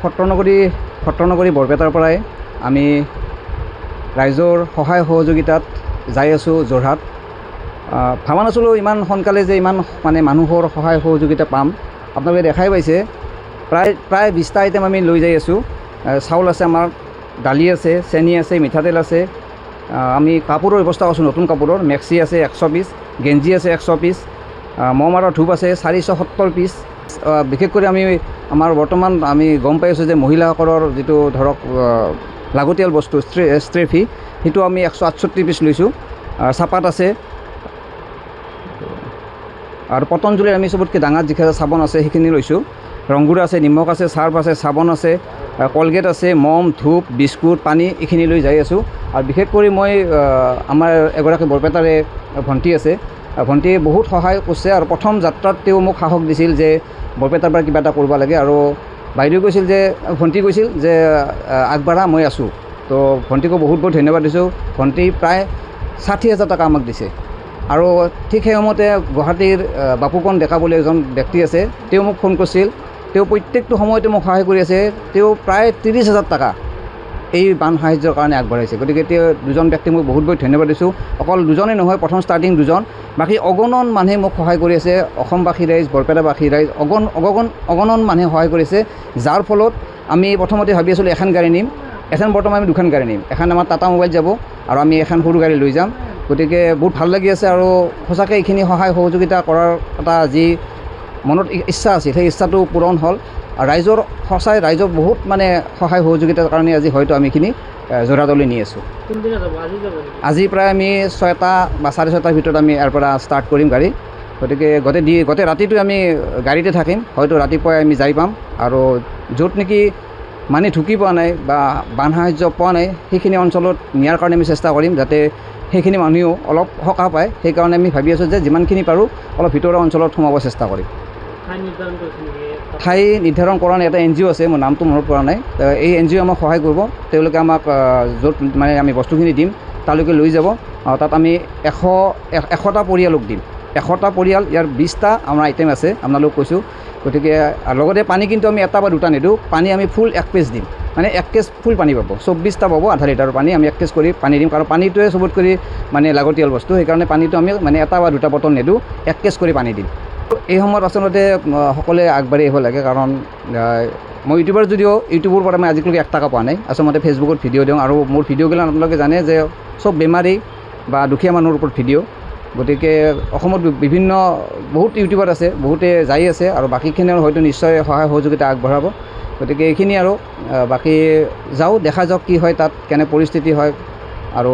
সত্ৰনগৰী বৰপেটাৰ পৰাই আমি ৰাইজৰ সহায় সহযোগিতাত যাই আছোঁ যোৰহাট। ভাবা নাছিলোঁ ইমান সোনকালে যে ইমান মানে মানুহৰ সহায় সহযোগিতা পাম। আপোনালোকে দেখাই পাইছে প্ৰায় 20টা আইটেম আমি লৈ যাই আছোঁ। চাউল আছে, আমাৰ দালি আছে, চেনি আছে, মিঠাতেল আছে। আমি কাপোৰৰ ব্যৱস্থা কৰিছোঁ, নতুন কাপোৰৰ মেক্সি আছে 100 পিচ, গেঞ্জি আছে 100 পিচ, মম আৰু ধূপ আছে 470 পিচ। বিশেষকৈ আমাৰ বৰ্তমান আমি গম পাই আছোঁ যে মহিলাসকলৰ যিটো ধৰক লাগতিয়াল বস্তু ষ্ট্ৰেফি, সেইটো আমি 168 পিচ লৈছোঁ। চাপাত আছে আৰু পতঞ্জলিৰ আমি চবতকৈ ডাঙৰ যিখিনি চাবোন আছে সেইখিনি লৈছোঁ। ৰংগুৰা আছে, নিমখ আছে, চাৰ্ফ আছে, চাবোন আছে, কলগেট আছে, মম, ধূপ, বিস্কুট, পানী এইখিনি লৈ যাই আছোঁ। আৰু বিশেষ কৰি মই আমাৰ এগৰাকী বৰপেটাৰে ভণ্টি আছে, ভণ্টিয়ে বহুত সহায় কৰিছে। আৰু প্ৰথম যাত্ৰাত তেওঁ মোক সাহস দিছিল যে বৰপেটাৰ পৰা কিবা এটা কৰিব লাগে। আৰু বাইদেউ কৈছিল যে ভণ্টি কৈছিল যে আগবাঢ়া, মই আছোঁ। তো ভণ্টিকো বহুত বহুত ধন্যবাদ দিছোঁ। ভণ্টি প্ৰায় 60,000 টকা আমাক দিছে। আৰু ঠিক সেই সময়তে গুৱাহাটীৰ বাপুকণ ডেকা বুলি এজন ব্যক্তি আছে, তেওঁ মোক ফোন কৰিছিল। তেওঁ প্ৰত্যেকটো সময়তে মোক সহায় কৰি আছে। তেওঁ প্ৰায় 30,000 টকা এই বান সাহায্যৰ কাৰণে আগবঢ়াইছে। গতিকে তেওঁ দুজন ব্যক্তিক মই বহুত বহুত ধন্যবাদ দিছোঁ। অকল দুজনেই নহয়, প্ৰথম ষ্টাৰ্টিং দুজন, বাকী অগণন মানুহে মোক সহায় কৰি আছে। অসমবাসী ৰাইজ, বৰপেটাবাসী ৰাইজ, অগণন মানুহে সহায় কৰিছে। যাৰ ফলত আমি প্ৰথমতে ভাবি আছিলোঁ এখন গাড়ী নিম, এখন বৰ্তমান আমি দুখন গাড়ী নিম। এখন আমাৰ টাটা মোবাইল যাব আৰু আমি এখন সৰু গাড়ী লৈ যাম। গতিকে বহুত ভাল লাগি আছে। আৰু সঁচাকৈ এইখিনি সহায় সহযোগিতা কৰাৰ এটা যি মনত ইচ্ছা আছিল, সেই ইচ্ছাটো পূৰণ হ'ল। আৰু ৰাইজৰ বহুত মানে সহায় সহযোগিতাৰ কাৰণে আজি হয়তো আমি এইখিনি যোৰহাটলৈ নি আছোঁ। আজি প্ৰায় আমি 6টা বা 6:30টাৰ ভিতৰত আমি ইয়াৰ পৰা ষ্টাৰ্ট কৰিম গাড়ী। গতিকে গোটেই ৰাতিটো আমি গাড়ীতে থাকিম। হয়তো ৰাতিপুৱাই আমি যাই পাম। আৰু য'ত নেকি মানে ঢুকি পোৱা নাই বা বান সাহায্য পোৱা নাই, সেইখিনি অঞ্চলত নিয়াৰ কাৰণে আমি চেষ্টা কৰিম, যাতে সেইখিনি মানুহেও অলপ সকাহ পায়। সেইকাৰণে আমি ভাবি আছোঁ যে যিমানখিনি পাৰোঁ অলপ ভিতৰুৱা অঞ্চলত সোমাব চেষ্টা কৰিম। ঠাই নিৰ্ধাৰণ কৰা নাই, এটা NGO আছে, মোৰ নামটো মনত পৰা নাই। এই NGO আমাক সহায় কৰিব। তেওঁলোকে আমাক য'ত মানে আমি বস্তুখিনি দিম তালৈকে লৈ যাব। তাত আমি 100টা পৰিয়ালক দিম। 100টা পৰিয়াল, ইয়াৰ 20টা আমাৰ আইটেম আছে আপোনালোক কৈছোঁ। গতিকে লগতে পানী কিন্তু আমি 1টা বা 2টা নিদিওঁ। পানী আমি ফুল 1 কেজ দিম, মানে 1 কেজ ফুল পানী পাব। 24টা পাব আধা লিটাৰৰ পানী, আমি 1 কেজ কৰি পানী দিম। কাৰণ পানীটোৱে চবত কৰি মানে লাগতিয়াল বস্তু, সেইকাৰণে পানীটো আমি মানে 1টা বা 2টা বটল নিদিওঁ, 1 কেজ কৰি পানী দিম। এই সময়ত আচলতে সকলোৱে আগবাঢ়ি আহিব লাগে। কাৰণ মই ইউটিউবাৰ যদিও ইউটিউবৰ পৰা মই আজিলৈকে 1 টকা পোৱা নাই। আচলতে ফেচবুকত ভিডিঅ' দিওঁ, আৰু মোৰ ভিডিঅ'বিলাক আপোনালোকে জানে যে চব বেমাৰী বা দুখীয়া মানুহৰ ওপৰত ভিডিঅ'। গতিকে অসমত বহুত ইউটিউবাৰ আছে, বহুতে যাই আছে, আৰু বাকীখিনিও হয়তো নিশ্চয় সহায় সহযোগিতা আগবঢ়াব। গতিকে এইখিনি আৰু বাকী যাওঁ, দেখা যাওক কি হয়, তাত কেনে পৰিস্থিতি হয়। আৰু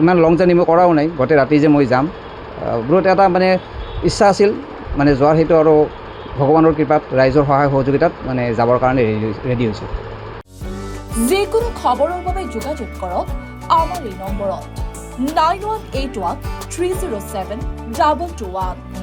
ইমান লং জাৰ্ণি মই কৰাও নাই, গোটেই ৰাতি যে মই যাম, বহুত এটা মানে ইচ্ছা আছিল মানে যোৱাৰ। সেইটো আৰু ভগৱানৰ কৃপাত ৰাইজৰ সহায় সহযোগিতাত মানে যাবৰ কাৰণে ৰেডি হৈছোঁ। যিকোনো খবৰৰ বাবে যোগাযোগ কৰক আমাৰ এই নম্বৰত 9181 307 221।